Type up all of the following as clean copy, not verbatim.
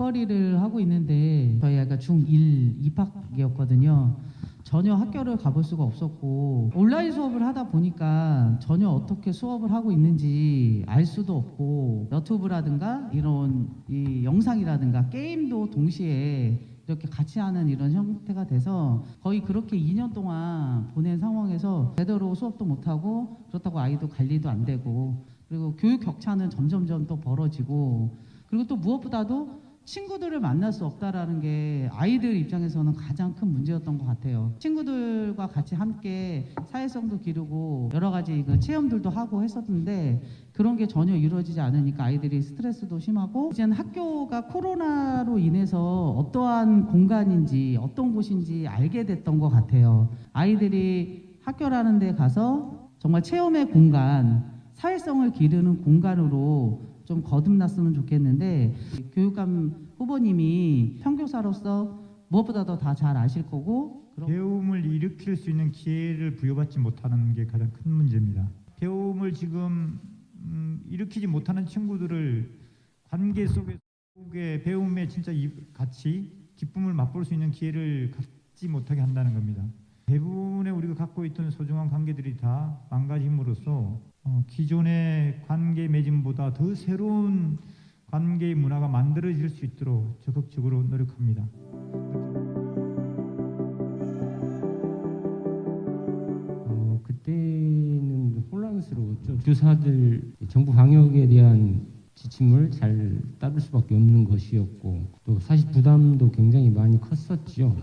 맞벌이를 하고 있는데 저희 아이가 중1 입학이었거든요. 전혀 학교를 가볼 수가 없었고 온라인 수업을 하다 보니까 전혀 어떻게 수업을 하고 있는지 알 수도 없고 유튜브라든가 이런 이 영상이라든가 게임도 동시에 이렇게 같이 하는 이런 형태가 돼서 거의 그렇게 2년 동안 보낸 상황에서 제대로 수업도 못하고 그렇다고 아이도 관리도 안 되고 그리고 교육 격차는 점점점 또 벌어지고 그리고 또 무엇보다도 친구들을 만날 수 없다라는 게 아이들 입장에서는 가장 큰 문제였던 것 같아요. 친구들과 같이 함께 사회성도 기르고 여러 가지 그 체험들도 하고 했었는데 그런 게 전혀 이루어지지 않으니까 아이들이 스트레스도 심하고 이제는 학교가 코로나로 인해서 어떠한 공간인지 어떤 곳인지 알게 됐던 것 같아요. 아이들이 학교라는 데 가서 정말 체험의 공간, 사회성을 기르는 공간으로 좀 거듭났으면 좋겠는데 교육감 후보님이 평교사로서 무엇보다도 다 잘 아실 거고 배움을 일으킬 수 있는 기회를 부여받지 못하는 게 가장 큰 문제입니다. 배움을 지금 일으키지 못하는 친구들을 관계 속에 배움의 진짜 가치, 기쁨을 맛볼 수 있는 기회를 갖지 못하게 한다는 겁니다. 대부분의 우리가 갖고 있던 소중한 관계들이 다 망가짐으로써 기존의 관계 맺음보다 더 새로운 관계의 문화가 만들어질 수 있도록 적극적으로 노력합니다. 그때는 혼란스러웠죠. 교사들 정부 방역에 대한 지침을 잘 따를 수밖에 없는 것이었고 또 사실 부담도 굉장히 많이 컸었죠.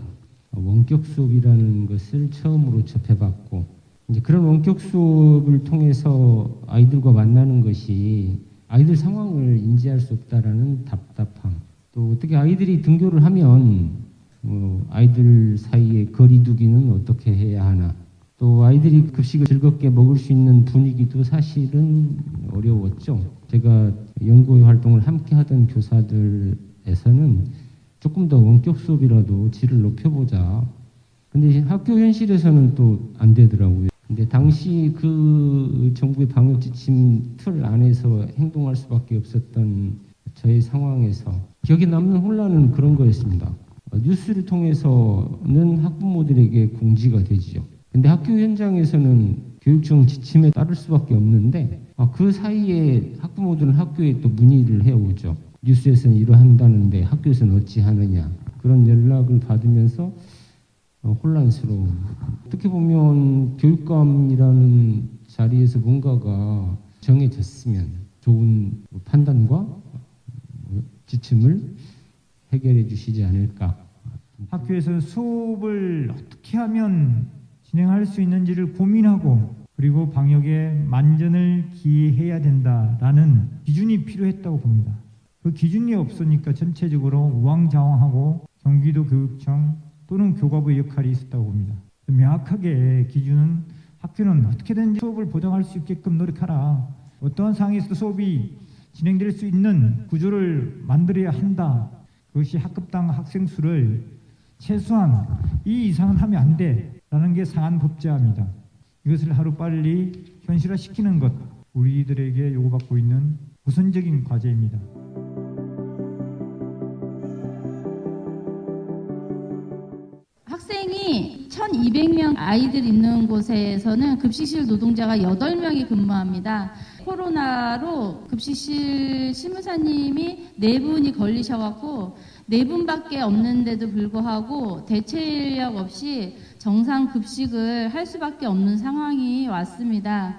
원격 수업이라는 것을 처음으로 접해봤고 이제 그런 원격 수업을 통해서 아이들과 만나는 것이 아이들 상황을 인지할 수 없다라는 답답함, 또 어떻게 아이들이 등교를 하면 아이들 사이에 거리두기는 어떻게 해야 하나, 또 아이들이 급식을 즐겁게 먹을 수 있는 분위기도 사실은 어려웠죠. 제가 연구회 활동을 함께 하던 교사들에서는 조금 더 원격 수업이라도 질을 높여보자. 근데 학교 현실에서는 또 안 되더라고요. 근데 당시 그 정부의 방역 지침 틀 안에서 행동할 수밖에 없었던 저의 상황에서 기억에 남는 혼란은 그런 거였습니다. 뉴스를 통해서는 학부모들에게 공지가 되지요. 근데 학교 현장에서는 교육청 지침에 따를 수밖에 없는데 그 사이에 학부모들은 학교에 또 문의를 해오죠. 뉴스에서는 이러한다는데 학교에서는 어찌 하느냐. 그런 연락을 받으면서 혼란스러움. 어떻게 보면 교육감이라는 자리에서 뭔가가 정해졌으면 좋은 판단과 지침을 해결해 주시지 않을까. 학교에서 수업을 어떻게 하면 진행할 수 있는지를 고민하고 그리고 방역에 만전을 기해야 된다라는 기준이 필요했다고 봅니다. 그 기준이 없으니까 전체적으로 우왕좌왕하고 경기도 교육청 또는 교과부의 역할이 있었다고 봅니다. 명확하게 기준은 학교는 어떻게든지 수업을 보장할 수 있게끔 노력하라. 어떠한 상황에서도 수업이 진행될 수 있는 구조를 만들어야 한다. 그것이 학급당 학생 수를 최소한 이 이상은 하면 안 돼라는 게 상한법제화입니다. 이것을 하루빨리 현실화시키는 것, 우리들에게 요구받고 있는 우선적인 과제입니다. 학생이 1200명 아이들 있는 곳에서는 급식실 노동자가 8명이 근무합니다. 코로나로 급식실 실무사님이 4분이 걸리셔갖고 4분밖에 없는데도 불구하고 대체 인력 없이 정상 급식을 할 수밖에 없는 상황이 왔습니다.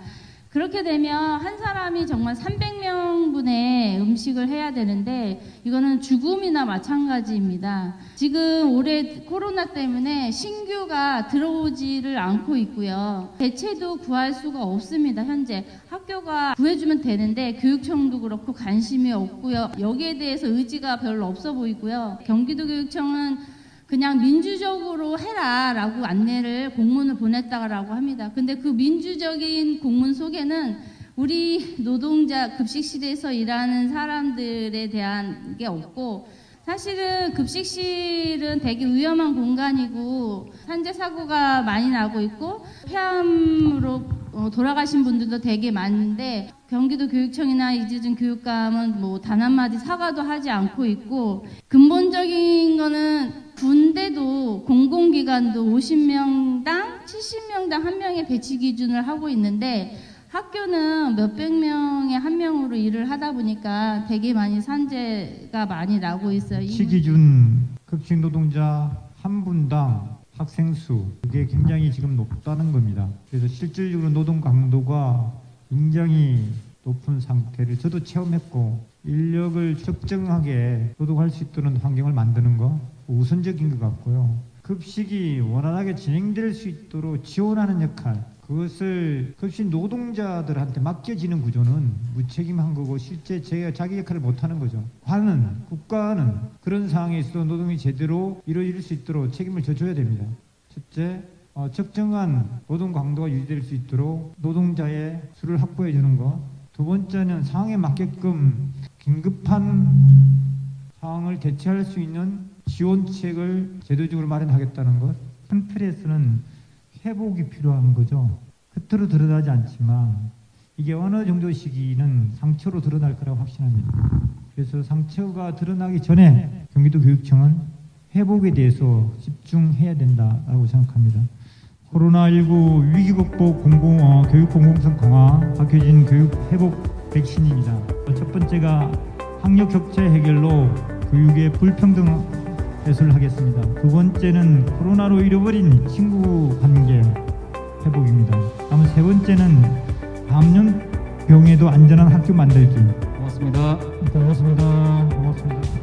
그렇게 되면 한 사람이 정말 300명분의 음식을 해야 되는데 이거는 죽음이나 마찬가지입니다. 지금 올해 코로나 때문에 신규가 들어오지를 않고 있고요. 대체도 구할 수가 없습니다. 현재 학교가 구해주면 되는데 교육청도 그렇고 관심이 없고요. 여기에 대해서 의지가 별로 없어 보이고요. 경기도교육청은 그냥 민주적으로 해라라고 안내를 공문을 보냈다라고 합니다. 근데 그 민주적인 공문 속에는 우리 노동자 급식실에서 일하는 사람들에 대한 게 없고 사실은 급식실은 되게 위험한 공간이고 산재 사고가 많이 나고 있고 폐암으로 돌아가신 분들도 되게 많은데 경기도 교육청이나 이재준 교육감은 뭐 단 한마디 사과도 하지 않고 있고 근본적인 거는 군대도 공공기관도 50명당 70명당 1명의 배치 기준을 하고 있는데 학교는 몇백 명에 한 명으로 일을 하다 보니까 되게 많이 산재가 많이 나고 있어요. 시 기준 급식 노동자 한 분당 학생 수 그게 굉장히 지금 높다는 겁니다. 그래서 실질적으로 노동 강도가 굉장히 높은 상태를 저도 체험했고 인력을 적정하게 노동할 수 있도록 환경을 만드는 거 우선적인 것 같고요. 급식이 원활하게 진행될 수 있도록 지원하는 역할 그것을 급식 노동자들한테 맡겨지는 구조는 무책임한 거고 실제 자기 역할을 못하는 거죠. 국가는 그런 상황에 있어도 노동이 제대로 이루어질 수 있도록 책임을 져줘야 됩니다. 첫째, 적정한 노동 강도가 유지될 수 있도록 노동자의 수를 확보해 주는 것. 두 번째는 상황에 맞게끔 긴급한 상황을 대처할 수 있는 지원책을 제도적으로 마련하겠다는 것. 큰 틀에서는 회복이 필요한 거죠. 겉으로 드러나지 않지만 이게 어느 정도 시기는 상처로 드러날 거라고 확신합니다. 그래서 상처가 드러나기 전에 경기도 교육청은 회복에 대해서 집중해야 된다고 생각합니다. 코로나19 위기 극복 교육 공공성 강화 박효진 교육 회복 백신입니다. 첫 번째가 학력 격차 해결로 교육의 불평등 해소를 하겠습니다. 두 번째는 코로나로 잃어버린 친구 관계 회복입니다. 다음 세 번째는 감염병에도 안전한 학교 만들기. 고맙습니다. 고맙습니다. 고맙습니다.